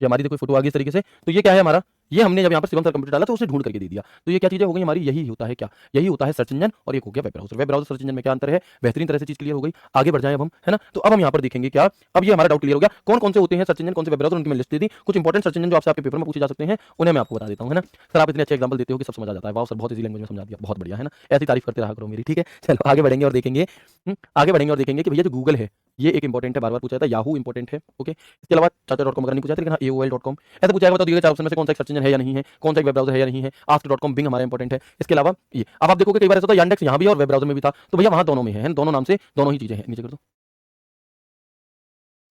ये हमारी देखो फोटो आ गई इस तरीके से। तो ये क्या है हमारा, ये हमने जब यहाँ पर शिवम सर कंप्यूटर डाला तो उसने ढूंढ करके दे दिया। तो ये क्या चीजें हो गई हमारी, यही होता है क्या, यही होता है सर्च इंजन, और एक हो गया web browser. Web browser search engine में क्या अंतर है, बेहतरीन तरह से चीज क्लियर हो गई। आगे बढ़ जाए अब हम, है ना। तो अब हम यहाँ पर देखेंगे क्या, अब ये हमारा डाउट क्लियर हो गया, कौन कौन से होते हैं सर्च इंजन, कौन से वेब ब्राउजर, उनकी मैं लिस्ट दे दी। कुछ इंपॉर्टेंट सर्च इंजन जो आपसे आपके पेपर में पूछे जा सकते हैं, उन्हें मैं आपको बता देता हूँ, है ना। सर आप इतने अच्छे एग्जाम्पल देते हो कि सब समझ आ जाता है, वाह सर बहुत इजी लैंग्वेज में समझा दिया, बहुत बढ़िया, है ना। ऐसी तारीफ करते रहा करो मेरी, ठीक है। चलो आगे बढ़ेंगे और देखेंगे, आगे बढ़ेंगे और देखेंगे कि भैया जो गूगल है ये एक इंपॉर्टेंट है, बार बार पूछा जाता है। याहू इंपॉर्टेंट है, ओके। इसके अलावा चाचा.com अगर नहीं पूछा, लेकिन AOL.com ऐसा पूछा, बता दिए चार ऑप्शन में से कौन सा सर्च इंजन है या नहीं है, कौन सा वेब ब्राउजर है या नहीं है। ask.com बिंग हमारा इंपॉर्टेंट है। इसके अलावा ये अब आप देखोगे कई बार ऐसा होता है यांडेक्स यहाँ भी और वेब ब्राउजर में भी था, तो भैया वहां दोनों में है, दोनों नाम से दोनों ही चीजें हैं, नीचे कर दो,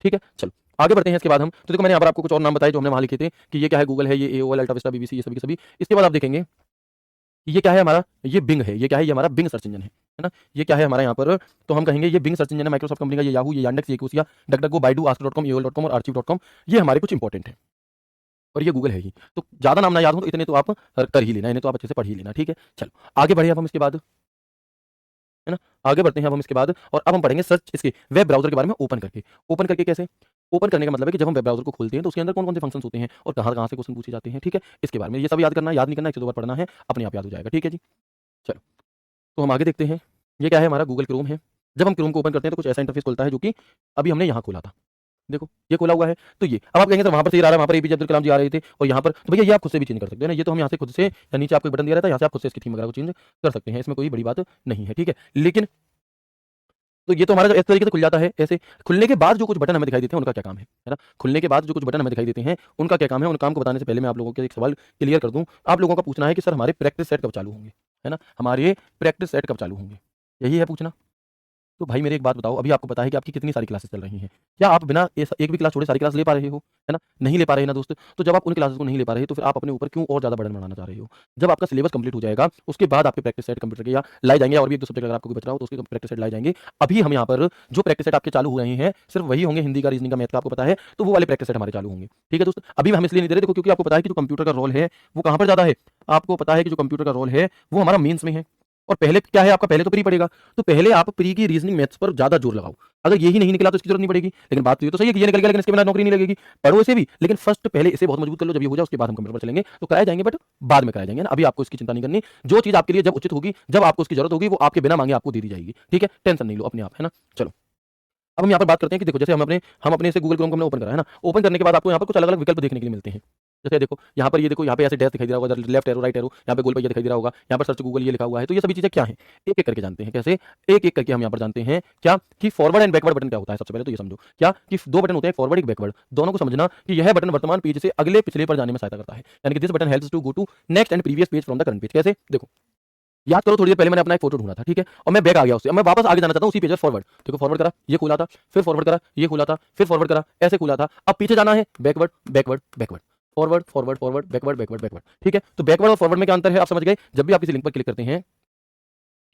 ठीक है। चलो आगे बढ़ते हैं। इसके बाद हम, तो देखो मैंने यहाँ पर आपको कुछ और नाम बताए जो हमने वहां लिखे थे कि ये क्या है, गूगल है, ये AOL, अल्टा विस्टा, BBC, ये सभी के सभी। इसके बाद आप देखेंगे ये क्या है हमारा, ये बिंग है, ये क्या है, ये हमारा बिंग सर्च इंजन है ना। ये क्या है हमारा यहाँ पर, तो हम कहेंगे ये बिंग सर्च इंजन है, माइक्रोसॉफ्ट कंपनी का। ये याहू, ये यांडेक्स, ये कुसिया, डकडको, बाइडू, ask.com, AOL.com और archive.com, ये हमारे कुछ इंपॉर्टेंट है, और ये गूगल है ही। तो ज्यादा नाम ना याद हो तो इतने तो आप कर ही लेना, इन्हें तो आप अच्छे से पढ़ ही लेना, ठीक है। चलो आगे बढ़े अब हम इसके बाद, है ना। आगे बढ़ते हैं अब हम इसके बाद, और अब हम पढ़ेंगे सर्च इसके वेब ब्राउजर के बारे में ओपन करके। ओपन करके कैसे, ओपन करने का मतलब है कि जब हम वेब ब्राउजर को खोलते हैं तो उसके अंदर कौन कौन से फंक्शंस होते हैं और कहाँ कहाँ से क्वेश्चन पूछे जाते हैं, ठीक है। इसके बारे में ये सब याद करना, याद नहीं करना, एक से दो बार पढ़ना है, अपने आप याद हो जाएगा, ठीक है जी। चलो तो हम आगे देखते हैं, ये क्या है हमारा गूगल क्रोम है। जब हम क्रोम को ओपन करते हैं तो कुछ ऐसा इंटरफेस खुलता है जो कि अभी हमने यहाँ खोला था, देखो ये खोला हुआ है। तो ये अब आप कहेंगे सर वहां पर से ये आ रहा है, वहां पर APJ अब्दुल कलाम जी आ रहे थे, और यहाँ पर, तो भैया ये आप खुद से भी चेंज कर सकते हैं ना, ये तो हम यहाँ से खुद से, या नीचे आपको एक बटन दिया रहता है, यहाँ से आप खुद से इसकी थीम वगैरह को चेंज कर सकते हैं, इसमें कोई बड़ी बात नहीं है, ठीक है। लेकिन तो ये तो हमारा जो इस तरीके से खुल जाता है, ऐसे खुलने के बाद जो कुछ बटन हमें दिखाई देते हैं उनका क्या काम है ना। खुलने के बाद जो कुछ बटन हमें दिखाई देते हैं उनका क्या काम है, उन काम को बताने से पहले मैं आप लोगों के एक सवाल क्लियर कर दूं। आप लोगों का पूछना है कि सर हमारे प्रैक्टिस सेट कब चालू होंगे, है ना, हमारे प्रैक्टिस सेट कब चालू होंगे, यही है पूछना। तो भाई मेरे एक बात बताओ, अभी आपको पता है कि आपकी कितनी सारी क्लासेस चल रही हैं, क्या आप बिना एक भी क्लास छोड़े सारी क्लास ले पा रहे हो, है ना, नहीं ले पा रहे हैं ना दोस्त। तो जब आप उन क्लासेस को नहीं ले पा रहे तो फिर आप अपने ऊपर क्यों और ज्यादा बर्डन बनाना चाह रहे हो। जब आपका सिलेबस कंप्लीट हो जाएगा उसके बाद आपके प्रैक्टिस सेट कंप्यूटर के या लाई जाएंगे, और भी एक दो सब्जेक्ट अगर आपको बच रहा हो तो उसके प्रैक्टिस सेट लाई जाएंगे। अभी हम यहाँ पर जो प्रैक्टिस सेट आपके चालू हो रहे हैं सिर्फ वही होंगे, हिंदी का, रीजनिंग का, मैथ का, आपको पता है, तो वो वाले प्रैक्टिस सेट हमारे चालू होंगे, ठीक है दोस्त। अभी हम इसलिए नहीं दे रहे, देखो क्योंकि आपको पता है कि जो कंप्यूटर का रोल है वो कहाँ पर ज्यादा है, आपको पता है कि जो कंप्यूटर का रोल है वो हमारा मेंस में है, और पहले क्या है आपका, पहले तो प्री पड़ेगा। तो पहले आप प्री की रीजनिंग मैथ्स पर ज्यादा जोर लगाओ, अगर यही नहीं निकला तो इसकी जरूरत नहीं पड़ेगी। लेकिन बात तो ये तो सही है कि ये निकल गया लेकिन इसके बिना नौकरी नहीं लगेगी, पढ़ो इसे भी, लेकिन फर्स्ट पहले इसे बहुत मजबूत कर लो, जब ये हो जाए उसके बाद हम कंप्यूटर पर चलेंगे, तो कराए जाएंगे बट बाद में कराए जाएंगे ना। अभी आपको इसकी चिंता नहीं करनी, जो चीज आपके लिए जब उचित होगी, जब आपको उसकी जरूरत होगी, वो आपके बिना मांगे आपको दे दी जाएगी, ठीक है, टेंशन नहीं लो अपने आप, है ना। चलो अब हम यहाँ पर बात करते हैं कि देखो जैसे हम अपने से गूगल क्रोम को हमने ओपन करा है ना, ओपन करने के बाद आपको यहाँ पर कुछ अलग अलग विकल्प देखने के लिए मिलते हैं। जैसे देखो यहाँ पर, ये देखो यहाँ पे ऐसे डैश दिखाई दे रहा होगा, लेफ्ट एरो, राइट एरो, यहाँ पे गोल पहिया दिखाई दे रहा होगा, यहाँ पर सर्च गूगल ये लिखा हुआ है। तो ये सभी चीजें क्या है, एक एक करके जानते हैं, कैसे, एक एक करके हम यहाँ पर जानते हैं क्या कि फॉरवर्ड एंड बैकवर्ड बटन क्या होता है। सबसे पहले तो ये समझो क्या कि दो बटन होते हैं, फॉरवर्ड एक बैकवर्ड, दोनों को समझना कि यह बटन वर्तमान पेज से अगले पिछले पर जाने में सहायता करता है, यानी कि this button helps to go to next and previous page from the current page. कैसे, देखो याद करो, थोड़ी देर पहले मैंने अपना एक फोटो ढूंढा था, ठीक है, और मैं बैक आ गया उससे, अब मैं वापस आगे जाना चाहता हूँ उसी पेज पर फॉरवर्ड। देखो फॉरवर्ड करा, ये खुला था, फिर फॉरवर्ड करा, ये खुला था, फिर फॉरवर्ड करा, ऐसे खुला था। अब पीछे जाना है, backward backward backward, forward forward forward, backward backward backward, ठीक है। तो बैकवर्ड और फॉरवर्ड में क्या अंतर है आप समझ गए। जब भी आप किसी लिंक पर क्लिक करते हैं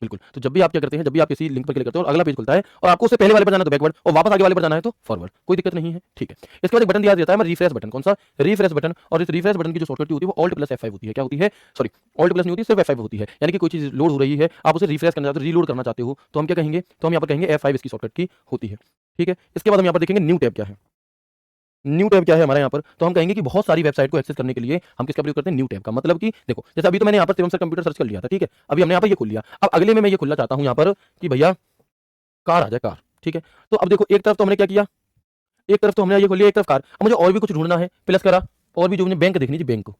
बिल्कुल। तो जब भी आप क्या करते हैं, जब भी आप किसी लिंक पर क्लिक करते हो और अगला पेज खुलता है और आपको उससे पहले वाले पर जाना है तो बैकवर्ड और वापस आगे वाले पर जाना है तो फॉरवर्ड, कोई दिक्कत नहीं है, ठीक है। इसके बाद एक बटन दिया जाता है हमें रिफ्रेश बटन, कौन सा? Refresh button. और इस रिफ्रेश बटन की जो शॉर्टकट की होती है वो ऑल्ट प्लस F5 होती है। क्या होती है? सॉरी, ऑल्ट प्लस नहीं होती, सिर्फ F5 होती है। यानी कि कोई चीज़ लोड हो रही है, आप उसे रिफ्रेश करना चाहते हो, रीलोड करना चाहते हो, तो हम क्या कहेंगे? तो हम यहाँ पर कहेंगे F5 इसकी शॉर्टकट की होती है, ठीक है। इसके बाद हम यहाँ पर देखेंगे न्यू टैब क्या है। न्यू टैब क्या है हमारे यहाँ पर? तो हम कहेंगे कि बहुत सारी वेबसाइट को एक्सेस करने के लिए हम किसका प्रयोग करते हैं? न्यू टैब का। मतलब कि देखो, जैसे अभी तो मैंने यहाँ पर शिवम सर कंप्यूटर सर्च कर लिया था, ठीक है। अभी हमने यहाँ पर ये खोल लिया। अब अगले में मैं ये खोलना चाहता हूँ यहाँ पर कि भैया कार आ जाए, कार, ठीक है। तो अब देखो, एक तरफ तो हमने क्या किया, एक तरफ तो हमने ये खोल लिया, एक तरफ कार। अब मुझे और भी कुछ ढूंढना है, प्लस करा, और भी जो मुझे बैंक देखनी थी, बैंक,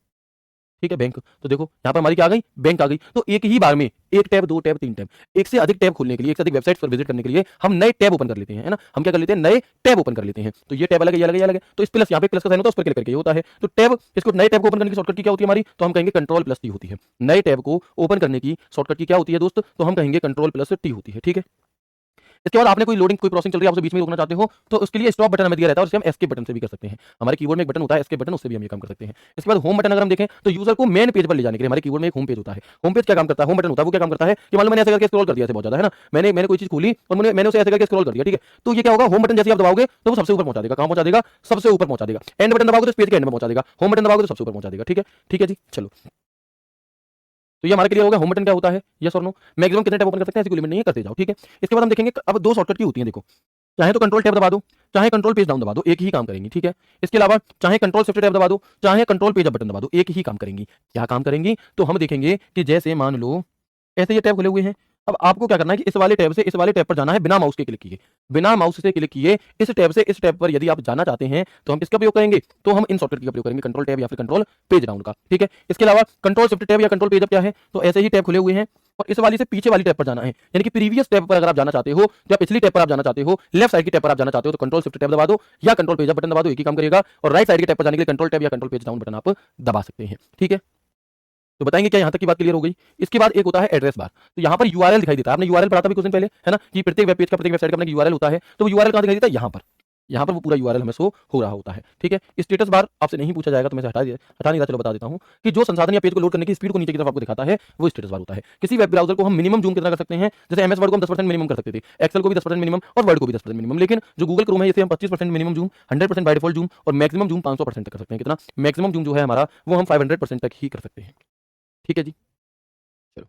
ठीक है, बैंक। तो देखो यहाँ पर हमारी क्या आ गई? बैंक आ गई। तो एक ही बार में एक टैब, दो टैब, तीन टैब, एक से अधिक टैब खोलने के लिए, एक से अधिक वेबसाइट पर विजिट करने के लिए हम नए टैब ओपन कर लेते हैं, है ना। हम क्या कर लेते हैं? नए टैब ओपन कर लेते हैं। तो ये टैब अलग है, ये अलग है, ये अलग है। तो इस प्लस, यहाँ पे प्लस का साइन होता है, उस पर क्लिक करके ये होता है। तो टैब, इसको नए टैब को ओपन करने की शॉर्टकट की क्या होती है हमारी? तो हम कहेंगे कंट्रोल प्लस टी होती है। नए टैब को ओपन करने की शॉर्टकट की क्या होती है दोस्त? तो हम कहेंगे कंट्रोल प्लस टी होती है, ठीक है। इसके बाद आपने कोई लोडिंग, कोई प्रोसेसिंग चल रही है, आप उसे बीच में रोकना चाहते हो, तो उसके लिए स्टॉप बटन हमें दिया रहता है और इसे हम एस्केप बटन से भी कर सकते हैं। हमारे कीबोर्ड में एक बटन होता है एस्केप बटन, उससे भी हम ये काम कर सकते हैं। इसके बाद होम बटन अगर हम देखें तो यूजर को मेन पेज पर ले जाने के लिए हमारे कीबोर्ड में एक होम पेज होता है। होम पेज क्या काम करता है? होम बटन होता है, वो क्या काम करता है कि मान लो मैंने ऐसे करके स्क्रॉल कर दिया, ऐसे बहुत ज्यादा, है ना। मैंने कोई चीज खोली और मैंने उसे ऐसे करके स्क्रॉल कर दिया, ठीक है। तो ये क्या होगा? होम बटन जैसे आप दबाओगे तो वो सबसे ऊपर पहुंचा देगा। कहां पहुंचा देगा? सबसे ऊपर पहुंचा देगा। एंड बटन दबाओगे तो पेज के एंड में पहुंचा देगा। होम बटन दबाओगे तो सबसे ऊपर पहुंचा देगा, ठीक है। ठीक है जी, चलो। तो ये हमारे क्लियर हो गया होम बटन क्या होता है, यस और नो। मैक्सिमम कितने टैब ओपन कर सकते हैं, ऐसी कोई लिमिट नहीं है, करते जाओ, ठीक है। इसके बाद हम देखेंगे अब दो शॉर्टकट की होती हैं, देखो। चाहे तो कंट्रोल टैब दबा दो, चाहे कंट्रोल पेज डाउन दबा दो, एक ही काम करेंगी, ठीक है। इसके अलावा चाहे कंट्रोल शिफ्ट टैब दबा दो, चाहे कंट्रोल पेज अप बटन दबा दो, एक ही काम करेंगी। क्या काम करेंगी? तो हम देखेंगे कि जैसे मान लो ऐसे ये टैब खुले हुए हैं। अब आपको क्या करना है कि इस वाले टैब से इस वाले टैब पर जाना है बिना माउस के क्लिक किए। बिना माउस से क्लिक किए इस टैब से इस टैब पर यदि आप जाना चाहते हैं तो हम किसका प्रयोग करेंगे? तो हम इन शॉर्टकट का प्रयोग करेंगे, कंट्रोल टैब या फिर कंट्रोल पेज डाउन का, ठीक है। इसके अलावा कंट्रोल शिफ्ट टैब या कंट्रोल पेज अप क्या है? तो ऐसे ही टैब खुले हुए हैं और इस वाली से पीछे वाली टैब पर जाना है, यानी कि प्रीवियस टैब पर अगर आप जाना चाहते हो या पिछली टैब पर आप जाना चाहते हो, लेफ्ट साइड की टैब पर आप जाना चाहते हो तो कंट्रोल शिफ्ट टैब दबा दो या कंट्रोल पेज अप बटन दबा दो, एक ही काम करेगा। और राइट साइड की टैब पर जाने के लिए कंट्रोल टैब या कंट्रोल पेज डाउन बटन आप दबा सकते हैं, ठीक है। तो बताएंगे क्या यहाँ तक की बात क्लियर हो गई? इसके बाद एक होता है एड्रेस बार। तो यहाँ पर यूआरएल दिखाई देता है, आपने यूआरएल पढ़ा था भी कुछ दिन पहले, है ना, कि प्रत्येक वेब पेज का, प्रत्येक वेबसाइट का अपना यूआरएल होता है। तो वो यूआरएल कहाँ दिखाई देता है? यहाँ पर। यहाँ पर वो पूरा यूआरएल हमें शो हो रहा होता है, ठीक है। स्टेटस बार आपसे नहीं पूछा जाएगा तो मैं हटा नहीं रहा, चलो बता देता हूँ कि जो संसाधन या पेज को लोड करने की स्पीड को नीचे की तरफ आपको दिखाता है वो स्टेटस बार होता है। किसी वेब ब्राउजर को हम मिनिमम जूम कितना कर सकते हैं? जैसे एमएस वर्ड को हम 10% मिनिमम कर सकते थे, एक्सेल को भी 10% मिनिमम और वर्ड को भी 10% मिनिमम। लेकिन जो गूगल क्रोम है इसे हम 25% minimum zoom, 100% by default zoom और मैक्सिमम जूम 500% तक कर सकते हैं। कितना मैक्सिमम जूम जो है हमारा वो हम 500% तक ही कर सकते हैं, ठीक है जी। चलो,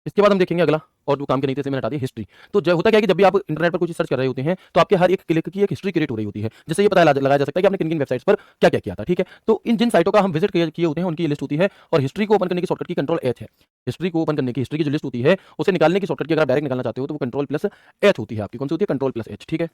इसके बाद हम देखेंगे अगला, और जो काम के नहीं थे मैंने हटा दिया, हिस्ट्री। तो जब होता क्या है कि जब भी आप इंटरनेट पर कुछ सर्च कर रहे होते हैं तो आपके हर एक क्लिक की एक हिस्ट्री क्रिएट हो रही होती है, जिससे ये पता लगाया जा सकता है कि आपने किन किन वेबसाइट्स पर क्या क्या किया था, ठीक है। तो इन जिन साइटों का हम विजिट किए होते हैं उनकी लिस्ट होती है और हिस्ट्री को ओपन करने की शॉर्टकट की कंट्रोल एच है। हिस्ट्री को ओपन करने की, हिस्ट्री की जो लिस्ट होती है उसे निकालने की शॉर्टकट की अगर आप डायरेक्ट निकालना चाहते हो तो वो कंट्रोल प्लस एच होती है आपकी। कौन सी होती है? कंट्रोल प्लस एच, ठीक है।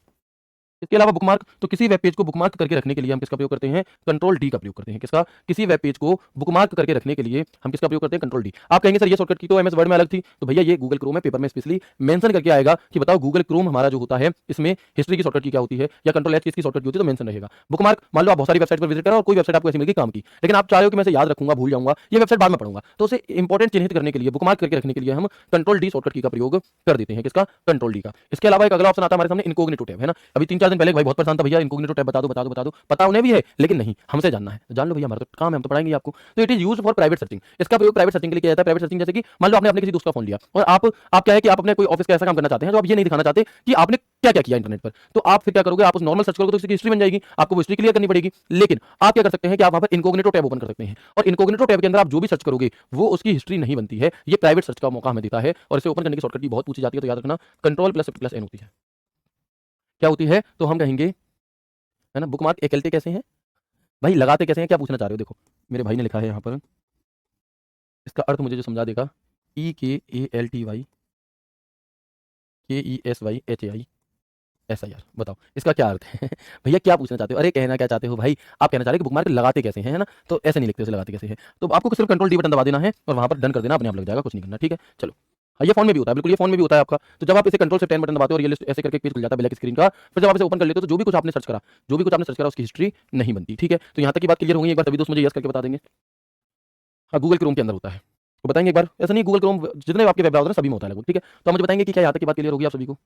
इसके अलावा बुकमार्क, तो किसी वेब पेज को बुकमार्क करके रखने के लिए हम किसका प्रयोग करते हैं? कंट्रोल डी का प्रयोग करते हैं। किसका? किसी वेब पेज को बुकमार्क करके रखने के लिए हम किसका प्रयोग करते हैं? Control D. आप कहेंगे सर ये शॉर्टकट की तो एमएस वर्ड में अलग थी, तो भैया ये गूगल क्रोम में पेपर में स्पेशली मेंशन करके आएगा कि बताओ गूगल क्रोम हमारा जो होता है इसमें हिस्ट्री की शॉर्टकट की क्या होती है या कंट्रोल एच की इसकी शॉर्टकट की होती है, तो मेंशन रहेगा। बुकमार्क, मान लो आप बहुत सारी वेबसाइट पर विजिट करा और कोई वेबसाइट आपको ऐसी मिल गई काम की, लेकिन आप चाह रहे हो कि मैं इसे याद रखूंगा, भूल जाऊंगा, ये वेबसाइट बाद में पढ़ूंगा, तो उसे इंपॉर्टेंट चिन्हित करने के लिए, बुकमार्क करके रखने के लिए हम कंट्रोल डी शॉर्टकट की का प्रयोग कर देते हैं। किसका? कंट्रोल डी का। इसके अलावा एक अगला ऑप्शन आता है हमारे सामने, इनकॉग्निटो टैब, है ना। अभी 3-4 दिन पहले एक भाई बहुत परेशान था, भैया इनकॉग्निटो टैब बता दो बता दो बता दो, पता उन्हें भी है लेकिन नहीं, हमसे जानना है, जान लो भैया, हमारा तो काम है, हम तो पढ़ाएंगे आपको। तो it is used for private searching. इसका प्रयोग प्राइवेट सर्चिंग के लिए किया जाता है। प्राइवेट सर्चिंग जैसे कि मान लो आपने अपने किसी दोस्त का फोन लिया और आप क्या है कि आप अपने कोई ऑफिस का ऐसा काम करना चाहते हैं जो आप ये नहीं दिखाना चाहते कि आपने क्या क्या किया इंटरनेट पर, तो आप फिर क्या करोगे? आप उस नॉर्मल सर्च करोगे तो उसकी हिस्ट्री बन जाएगी, आपको वो हिस्ट्री क्लियर करनी पड़ेगी। लेकिन आप क्या कर सकते हैं कि आप वहां पर इनकॉग्निटो टैब ओपन कर सकते हैं और इनकॉग्निटो टैब के अंदर आप जो भी सर्च करोगे वो उसकी हिस्ट्री नहीं बनती है। ये प्राइवेट सर्च का मौका हमें देता है और इसे ओपन करने की शॉर्टकट की बहुत पूछी जाती है, तो याद रखना कंट्रोल प्लस प्लस एन होती है। क्या होती है? तो हम कहेंगे, है ना, बुकमार्क एकल्टे कैसे हैं भाई, लगाते कैसे हैं, क्या पूछना चाह रहे हो? देखो मेरे भाई ने लिखा है यहाँ पर, इसका अर्थ मुझे जो समझा देगा, EKALTYKESYHAI बताओ इसका क्या अर्थ है? भैया क्या पूछना चाहते हो? अरे कहना क्या चाहते हो भाई? आप कहना चाह रहे हो कि बुकमार्क लगाते कैसे हैं, है ना। तो ऐसे नहीं लिखते, उसे लगाते कैसे हैं। तो आपको सिर्फ कंट्रोल डी बटन दबा देना है और वहां पर डन कर देना, अपने आप लग जाएगा, कुछ नहीं करना, ठीक है। चलो, हाँ, ये फोन में भी होता है, बिल्कुल ये फोन में भी होता है आपका। तो जब आप इसे कंट्रोल से 10 बटन दबाते हो और ये लिस्ट ऐसे करके पेज खुल जाता है ब्लैक स्क्रीन का, फिर जब आप इसे ओपन कर लेते हो तो जो भी कुछ आपने सर्च करा, जो भी कुछ आपने सर्च करा उसकी हिस्ट्री नहीं बनती, ठीक है। तो यहाँ तक की बात क्लियर हो गई। एक बार सभी दोस्त मुझे यस करके बता देंगे। हाँ, गूगल क्रोम के अंदर होता है, तो बताएंगे एक बार। ऐसा नहीं, गूगल क्रोम जितने आपके वेब ब्राउज़र हैं सभी में होता है लगभग, ठीक है। तो आप मुझे बताएंगे कि क्या यहाँ तक की बात क्लियर होगी आप सभी को?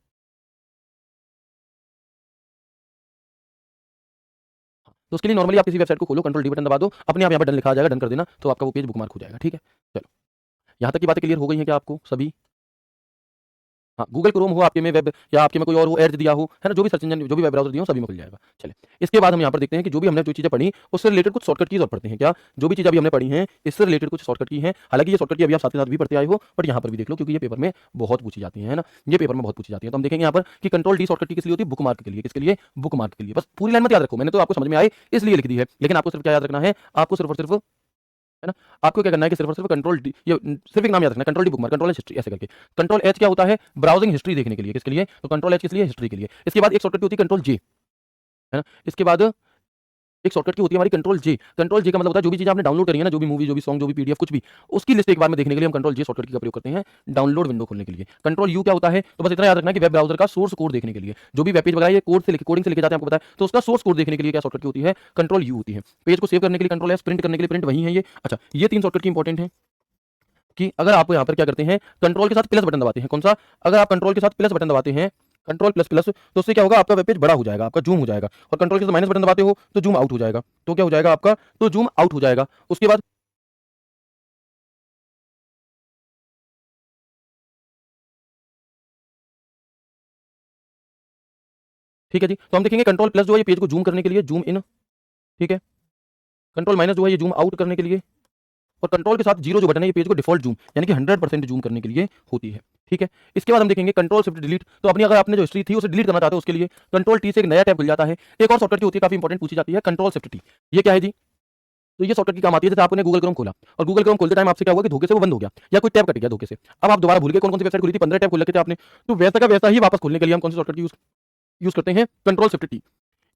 तो उसके लिए नॉर्मली आप किसी वेबसाइट को खोलो, कंट्रोल डी बटन दबा दो, अपने आप यहाँ पर डन लिखा आ जाएगा, डन कर देना, तो आपका वो पेज बुकमार्क हो जाएगा, ठीक है। चलो, यहाँ तक की बातें क्लियर हो गई हैं क्या आपको सभी? हाँ, गूगल क्रोम हो आपके में वेब या आपके में कोई और वो एड्स दिया हो, है ना? जो भी सर्च इंजन जो भी वेब ब्राउज़र दिए हो सभी में खुल जाएगा। चलिए, इसके बाद हम यहाँ पर देखते हैं कि जो भी हमने जो चीज़ें पढ़ी उससे रिलेटेड कुछ शॉर्टकट कीज़ और पढ़ते हैं क्या? जो भी चीज़ अभी हमने पढ़ी हैं इससे रिलेटेड कुछ शॉर्टकट की हैं। हालाँकि ये शॉर्टकट की अभी आप साथ के साथ भी पढ़ते आए हो, बट यहाँ पर भी देख लो क्योंकि ये पेपर में बहुत पूछी जाती हैं, है ना? ये पेपर में बहुत पूछी जाती है। तो हम देखेंगे यहाँ पर कि कंट्रोल डी शॉर्टकट की किस लिए होती है? बुकमार्क के लिए। किसके लिए? बुकमार्क के लिए। बस पूरी लाइन मत याद रखो, मैंने तो आपको समझ में आए इसलिए लिख दी है। लेकिन आपको सिर्फ क्या याद रखना है? आपको सिर्फ और सिर्फ, है ना? आपको क्या करना है कि सिर्फ और सिर्फ कंट्रोल डी, ये सिर्फ एक नाम याद रखना है, control D bookmark, control H history ऐसे करके। कंट्रोल एच क्या होता है? ब्राउजिंग हिस्ट्री देखने के लिए। किसके लिए? तो कंट्रोल एच किस लिए? हिस्ट्री के लिए। इसके बाद एक शॉर्टकट होती है कंट्रोल जे, है ना? इसके बाद एक शॉर्टकट की होती है हमारी कंट्रोल जे। कंट्रोल जे का मतलब होता है जो भी चीज़ आपने डाउनलोड करी है ना, जो भी मूवी, जो भी सॉन्ग, जो भी पीडीएफ कुछ भी, उसकी लिस्ट एक बार में देखने के लिए हम कंट्रोल जे शॉर्टकट की का प्रयोग करते हैं डाउनलोड विंडो खोलने के लिए। कंट्रोल यू क्या होता है? तो बस इतना याद रखना कि वेब ब्राउज़र का सोर्स कोड देखने के लिए। जो भी वेब पेज वगैरह ये कोड से कोडिंग से लिखे जाते हैं आपको पता है, तो उसका सोर्स कोड देखने के लिए क्या शॉर्टकट की होती है? कंट्रोल यू होती है। पेज को सेव करने के लिए कंट्रोल एस, प्रिंट करने के लिए प्रिंट वही है ये। अच्छा, ये 3 शॉर्टकट की इंपॉर्टेंट है कि अगर आप यहाँ पर क्या करते हैं, कंट्रोल के साथ प्लस बटन दबाते हैं। कौन सा? अगर आप कंट्रोल के साथ प्लस बटन दबाते हैं, कंट्रोल प्लस प्लस, तो उससे क्या होगा? आपका वेब पेज बड़ा हो जाएगा, आपका जूम हो जाएगा। और कंट्रोल के साथ माइनस बटन दबाते हो तो जूम आउट हो जाएगा। तो क्या हो जाएगा आपका? तो जूम आउट हो जाएगा। उसके बाद ठीक है जी, तो हम देखेंगे कंट्रोल प्लस जो है ये पेज को जूम करने के लिए, जूम इन, ठीक है। कंट्रोल माइनस जो है ये जूम आउट करने के लिए, और कंट्रोल के साथ जीरो जो बटन है ये पेज को डिफॉल्ट जूम यानी कि 100% जूम करने के लिए होती है, ठीक है। इसके बाद हम देखेंगे कंट्रोल शिफ्ट डिलीट, तो अपनी अगर आपने जो हिस्ट्री थी उसे डिलीट करना चाहते हो उसके लिए कंट्रोल टी से एक नया टैब खुल जाता है। एक और शॉर्टकट की होती है काफी इंपॉर्टेंट पूछी जाती है, कंट्रोल शिफ्ट टी। ये क्या है जी? तो ये शॉर्टकट की काम आती है जैसे आपने गूगल क्रोम खोला और गूगल क्रोम खोलते टाइम आपसे क्या हुआ कि धोखे से वो बंद हो गया या कोई टैब कट गया धोखे से। अब आप दोबारा भूल गए कौन कौन सी वेबसाइट खुली थी, 15 टैब खोल रखे थे आपने, तो वैसा का वैसा ही वापस खोलने के लिए हम कौन सी शॉर्टकट यूज करते हैं? Control shift T.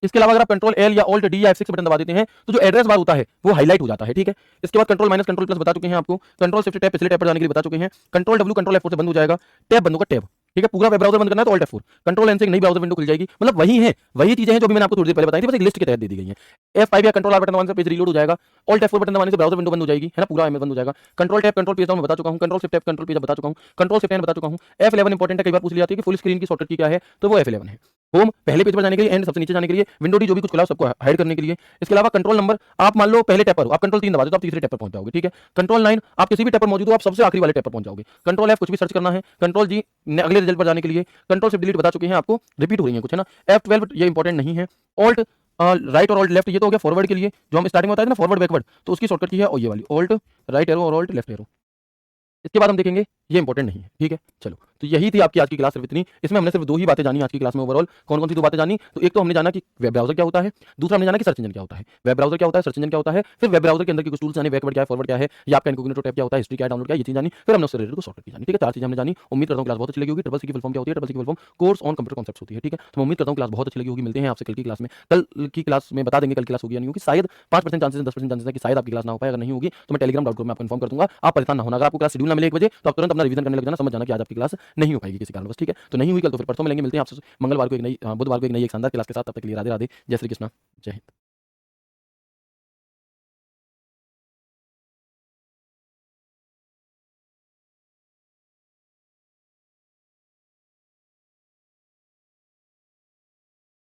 इसके अलावा अगर आप कंट्रोल एल या ऑल्ट डी या F6 बटन दबा देते हैं तो जो एड्रेस बार होता है वो हाईलाइट हो जाता है, ठीक है। इसके बाद कंट्रोल माइनस कंट्रोल प्लस बता चुके हैं आपको, कंट्रोल शिफ्ट टैब पिछले टैब पर जाने के लिए बता चुके हैं, कंट्रोल डब्ल्यू कंट्रोल F4 से बंद हो जाएगा, टैब बंद होगा टैब, ठीक है। पूरा वेब ब्राउजर बंद करना है तो ऑल्ट F4, कंट्रोल एन से एक नई ब्राउजर विंडो खुल जाएगी। मतलब वही है, वही चीजें हैं जो भी मैंने आपको थोड़ी देर पहले बताई थी, बस एक लिस्ट के तहत दे दी गई हैं। F5 या कंट्रोल आर बटन दबाने से पेज रीलोड हो जाएगा, ऑल्ट F4 बटन दबाने से ब्राउजर विंडो बंद हो जाएगी, है ना, पूरा बंद हो जाएगा। Control tab control page down बता चुका हूं, control shift tab control page बता चुका हूं, कंट्रोल शिफ्ट एन बता चुका हूं। F11 इंपॉर्टेंट है, कई बार पूछ लिया जाती है कि फुल स्क्रीन की शॉर्टकट की क्या है, तो वो F11 है। होम पहले पेज पर जाने के लिए, एंड सबसे नीचे जाने के लिए, विंडो डी जो भी कुछ खुला है सबको हाइड करने के लिए। इसके अलावा कंट्रोल नंबर, आप मान लो पहले टैब पर हो, आप कंट्रोल 3 दबा दो तो आप तीसरे टैब पर पहुंच जाओगे, ठीक है। कंट्रोल 9, आप किसी भी टैब पर मौजूद हो आप सबसे आखिरी वाले टैब पर पहुंच जाओगे। कंट्रोल एफ कुछ भी सर्च करना है, कंट्रोल जी अगले रिजल्ट पर जाने के लिए, कंट्रोल शिफ्ट डिलीट बता चुके हैं आपको, रिपीट हो रही है कुछ, है ना। F12 ये इंपॉर्टेंट नहीं है। ऑल्ट राइट और ऑल्ट लेफ्ट ये तो हो गया फॉरवर्ड के लिए, जो हम स्टार्टिंग में बताया था ना फॉरवर्ड बैकवर्ड, तो उसकी शॉर्टकट की है और ये वाली ऑल्ट राइट एरो और ऑल्ट लेफ्ट एरो। इसके बाद हम देखेंगे ये इंपॉर्टेंट नहीं है, ठीक है। चलो, तो यही थी आपकी आज की क्लास सिर्फ इतनी। इसमें हमने सिर्फ 2 ही बातें जानी आज की क्लास में ओवरऑल। कौन कौन सी 2 बातें जानी? तो एक तो हमने जाना कि वेब ब्राउजर क्या होता है, दूसरा हमने जाना कि सर्च इंजन क्या होता है। वेब ब्राउजर क्या होता है, सर्च इंजन क्या होता है, फिर वेब ब्राउजर के अंदर के कुछ टूल्स जाने, बैकवर्ड क्या है, फॉरवर्ड क्या है, या आपका इनकॉग्निटो टैब क्या होता है, हिस्ट्री क्या है, डाउनलोड क्या है, ये चीज जानी। फिर हमने उससे रिलेटेड को शॉर्टकट की जानी, ठीक है। 4 चीजें हमने जानी। उम्मीद करता हूं क्लास बहुत अच्छी लगी होगी। ट्रिपल सी की फुल फॉर्म क्या होती है? ट्रिपल सी की full form course on computer concepts होती है, ठीक है। तो मैं उम्मीद करता हूं क्लास बहुत अच्छी लगी होगी। मिलते हैं आपसे कल की क्लास में। कल की क्लास में बता देंगे कल की क्लास होगी या नहीं होगी। शायद 5% चांसेस है, 10% चांसेस है कि शायद आपकी क्लास ना हो पाए। अगर नहीं होगी तो मैं टेलीग्राम डॉट कॉम में आपको इन्फॉर्म कर दूंगा, आप परेशान ना होना। अगर आपको क्लास शेड्यूल ना मिले 1 बजे तो आप तुरंत अपना रिवीजन करने लग जाना, समझ जाना कि आज आपकी क्लास नहीं हो पाएगी किसी कारण बस, ठीक है। तो नहीं हुई कल तो फिर परसों मिलेंगे। मिलते हैं आपसे मंगलवार को एक नई बुधवार को एक नई एक शानदार क्लास के साथ। तब तक के लिए राधे राधे, जय श्री कृष्णा, जय हिंद।